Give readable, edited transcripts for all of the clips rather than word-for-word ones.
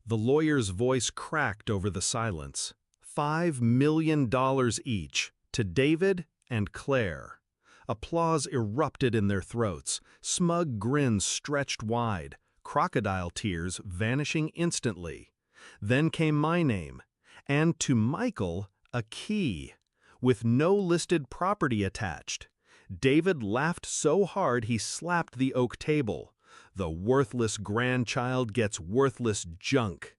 The lawyer's voice cracked over the silence. $5 million each, to David and Claire. Applause erupted in their throats, smug grins stretched wide, crocodile tears vanishing instantly. Then came my name, and to Michael, a key, with no listed property attached. David laughed so hard he slapped the oak table. The worthless grandchild gets worthless junk.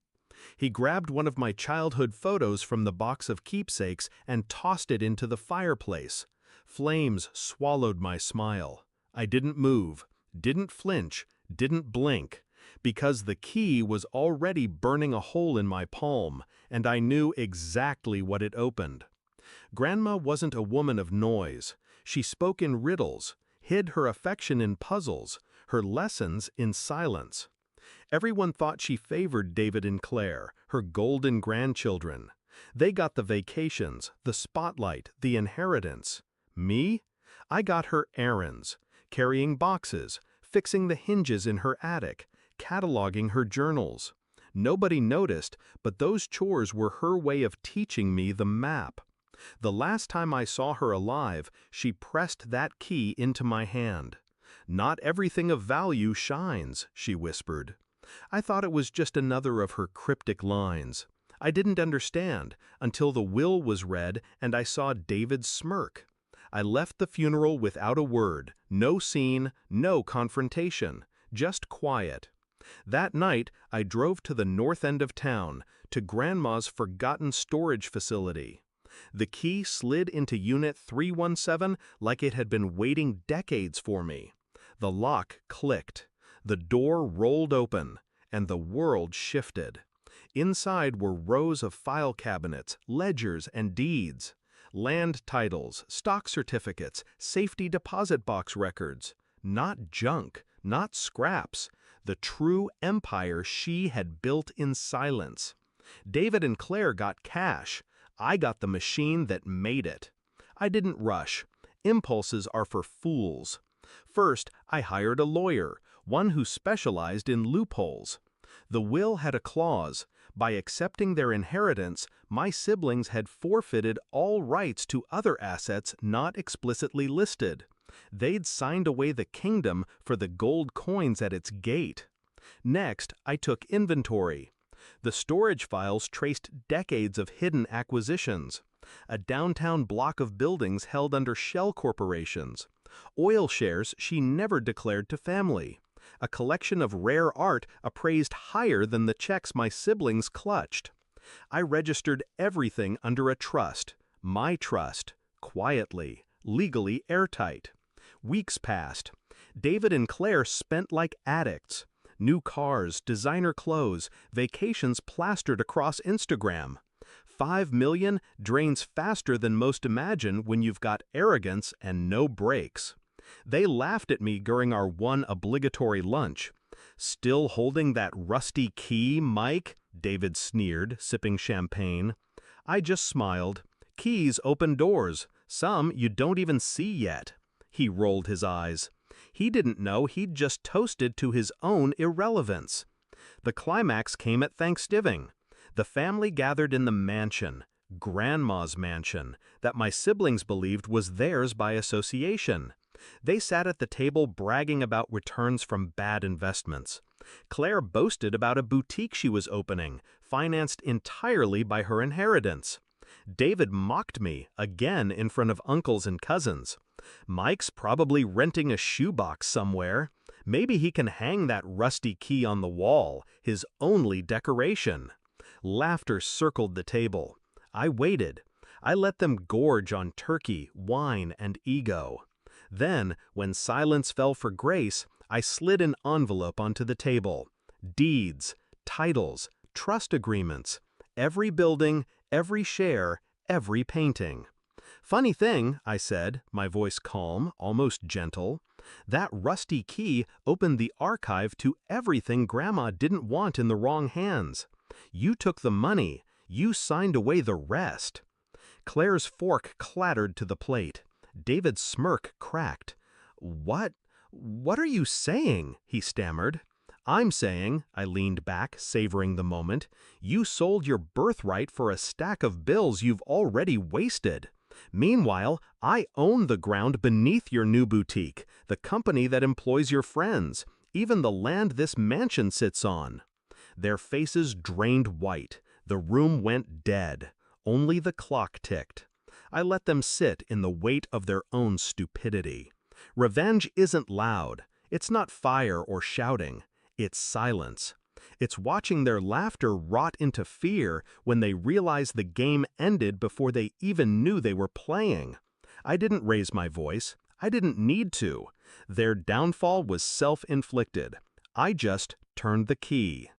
He grabbed one of my childhood photos from the box of keepsakes and tossed it into the fireplace. Flames swallowed my smile. I didn't move, didn't flinch, didn't blink, because the key was already burning a hole in my palm, and I knew exactly what it opened. Grandma wasn't a woman of noise. She spoke in riddles, hid her affection in puzzles, her lessons in silence. Everyone thought she favored David and Claire, her golden grandchildren. They got the vacations, the spotlight, the inheritance. Me? I got her errands, carrying boxes, fixing the hinges in her attic, cataloging her journals. Nobody noticed, but those chores were her way of teaching me the map. The last time I saw her alive, she pressed that key into my hand. "Not everything of value shines," she whispered. I thought it was just another of her cryptic lines. I didn't understand until the will was read and I saw David's smirk. I left the funeral without a word, no scene, no confrontation, just quiet. That night, I drove to the north end of town, to Grandma's forgotten storage facility. The key slid into Unit 317 like it had been waiting decades for me. The lock clicked. The door rolled open, and the world shifted. Inside were rows of file cabinets, ledgers, and deeds. Land titles, stock certificates, safety deposit box records. Not junk, not scraps. The true empire she had built in silence. David and Claire got cash. I got the machine that made it. I didn't rush. Impulses are for fools. First, I hired a lawyer, one who specialized in loopholes. The will had a clause. By accepting their inheritance, my siblings had forfeited all rights to other assets not explicitly listed. They'd signed away the kingdom for the gold coins at its gate. Next, I took inventory. The storage files traced decades of hidden acquisitions. A downtown block of buildings held under shell corporations. Oil shares she never declared to family. A collection of rare art appraised higher than the checks my siblings clutched. I registered everything under a trust, my trust, quietly, legally airtight. Weeks passed. David and Claire spent like addicts. New cars, designer clothes, vacations plastered across Instagram. 5 million drains faster than most imagine when you've got arrogance and no brakes. They laughed at me during our one obligatory lunch. "Still holding that rusty key, Mike?" David sneered, sipping champagne. I just smiled. "Keys open doors. Some you don't even see yet." He rolled his eyes. He didn't know he'd just toasted to his own irrelevance. The climax came at Thanksgiving. The family gathered in the mansion, Grandma's mansion, that my siblings believed was theirs by association. They sat at the table bragging about returns from bad investments. Claire boasted about a boutique she was opening, financed entirely by her inheritance. David mocked me, again in front of uncles and cousins. Mike's probably renting a shoebox somewhere. Maybe he can hang that rusty key on the wall, his only decoration. Laughter circled the table. I waited. I let them gorge on turkey, wine, and ego. Then, when silence fell for grace, I slid an envelope onto the table. Deeds, titles, trust agreements. Every building, every share, every painting. "Funny thing," I said, my voice calm, almost gentle. "That rusty key opened the archive to everything Grandma didn't want in the wrong hands. You took the money. You signed away the rest." Claire's fork clattered to the plate. David's smirk cracked. What are you saying?" he stammered. I'm saying, I leaned back, savoring the moment, you sold your birthright for a stack of bills you've already wasted. Meanwhile, I own the ground beneath your new boutique, the company that employs your friends, even the land this mansion sits on. Their faces drained white. The room went dead. Only the clock ticked. I let them sit in the weight of their own stupidity. Revenge isn't loud. It's not fire or shouting. It's silence. It's watching their laughter rot into fear when they realize the game ended before they even knew they were playing. I didn't raise my voice. I didn't need to. Their downfall was self-inflicted. I just turned the key.